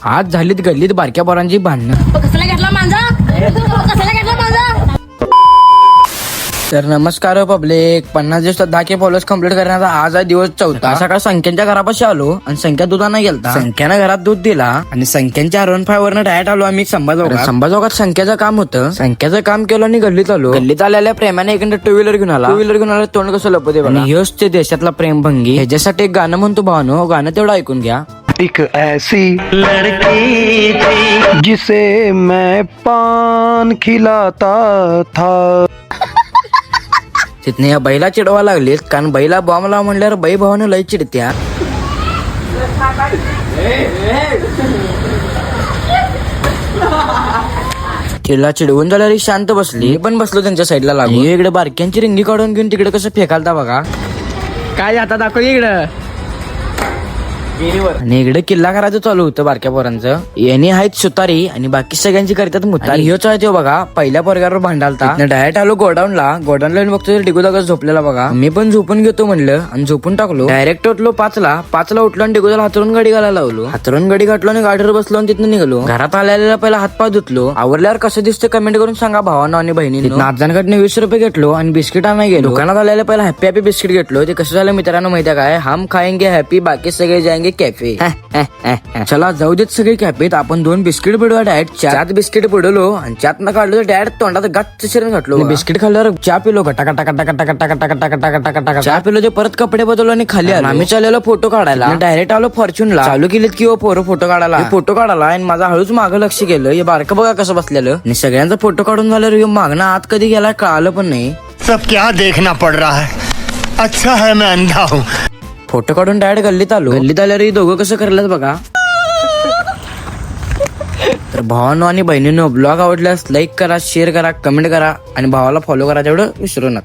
आज झालीत गल्लीत बारक्या पोरांची भांडणं. कशाला घेतला मांजा? कशाला घेतला मांजा? तर नमस्कार पब्लिक. 50 दिवसात 10K फॉलोअर्स कंप्लीट करण्याचा आज आहे दिवस 4. सकाळ संख्यांच्या घरापाशी आलो आणि संख्या दुधाना गेलता. संख्यानं घरात दूध दिला आणि संख्यांच्या R15 वरनं डायरेक्ट आलो आम्ही संभाजोगात संख्याचं काम होतं. संख्याचं काम केलं आणि गल्लीत आलो. गल्लीत आलेल्या प्रेमाने एखादा टू व्हीलर घेऊन आला. तोंड कसं लपते बघा. हेच ते देशातला प्रेम भंगी. ह्याच्यासाठी एक गाणं म्हणतो भावानो, गाणं तेवढं ऐकून घ्या. एक ऐसी लड़की थी जिसे मैं पान खिलाता था. तिथने या बैला चिडवा लागलीत, कारण बैला बॉम्ब लावा म्हणल्यावर बै भावानं लय चिडत्या. तिला चिडवून झाल्यावर शांत बसली. मी पण बसलो त्यांच्या साईडला लागून. इकडे बारक्यांची रिंगी काढून घेऊन तिकडे कसं फेकालता बघा. काय आता दाखव इकडं. आणि इकडे किल्ला करायचं चालू होतं बारक्या पोरांचं. यांनी आहेत सुतारी आणि बाकी सगळ्यांची करतात मुतारी. ह्योच आहे तो बघा पहिल्या पोरग्यावर भांडालता. डायरेक्ट आलो गोडाऊनला बघतो डिगू दादा झोपलेला बघा. मी पण झोपून घेतो म्हणलं आणि झोपून टाकलो. डायरेक्ट उठलो 5ला उठलो आणि डिगूदाला हातरून गाडी घालायला लावलो. हातरून गाडी घातलो आणि गाडीवर बसलो आणि तिथनं निघालो. घरात आलेला पहिला हातपाय धुतलो. आवरल्यावर कसं दिसतं कमेंट करून सांगा भावांनो आणि बहिणींनो. नाथजांकडनं 20 रुपये घेतलो आणि बिस्किट आणाय गेलो. दुकानात आलेला पहिला हॅपी बिस्किट घेतलो. ते कसं झालं मित्रांनो माहिती काय, हम खाएंगे हॅपी बाकी सगळे जाएंगे कॅफे. चला जाऊ देत सगळे कॅफेत. आपण 2 बिस्किट पडवा डायरेक्ट 4 बिस्किट पडलो आणि चात न काढलो तर डायरेक्ट तोंडात गाच शिरण घातलो. बिस्किट खाल्ल्यावर चहा पिलो. चहा पिलो ते परत कपडे बदललो आणि खाली आलो. आम्ही चाललेलो फोटो काढायला. डायरेक्ट आलो फॉर्च्यूनला. चालू केलीत की पोरं फोटो काढायला आणि माझा हळूच मागं लक्ष गेलं. हे बारकं बघा कसं बसलेलं आणि सगळ्यांचा फोटो काढून झाल्यावर मागणं आत कधी गेला कळालं पण नाही. सब क्या देखना पड़ रहा है. अच्छा है मैं अंधा हूँ. फोटो काढून डायरेक्ट गल्लीत आलो. गल्लीत आल्यावर दोघं कसं करल्यात बघा. तर भावांनो आणि बहिणींनो ब्लॉग आवडल्यास लाईक करा, शेअर करा, कमेंट करा आणि भावाला फॉलो करा तेवढं विसरू नका.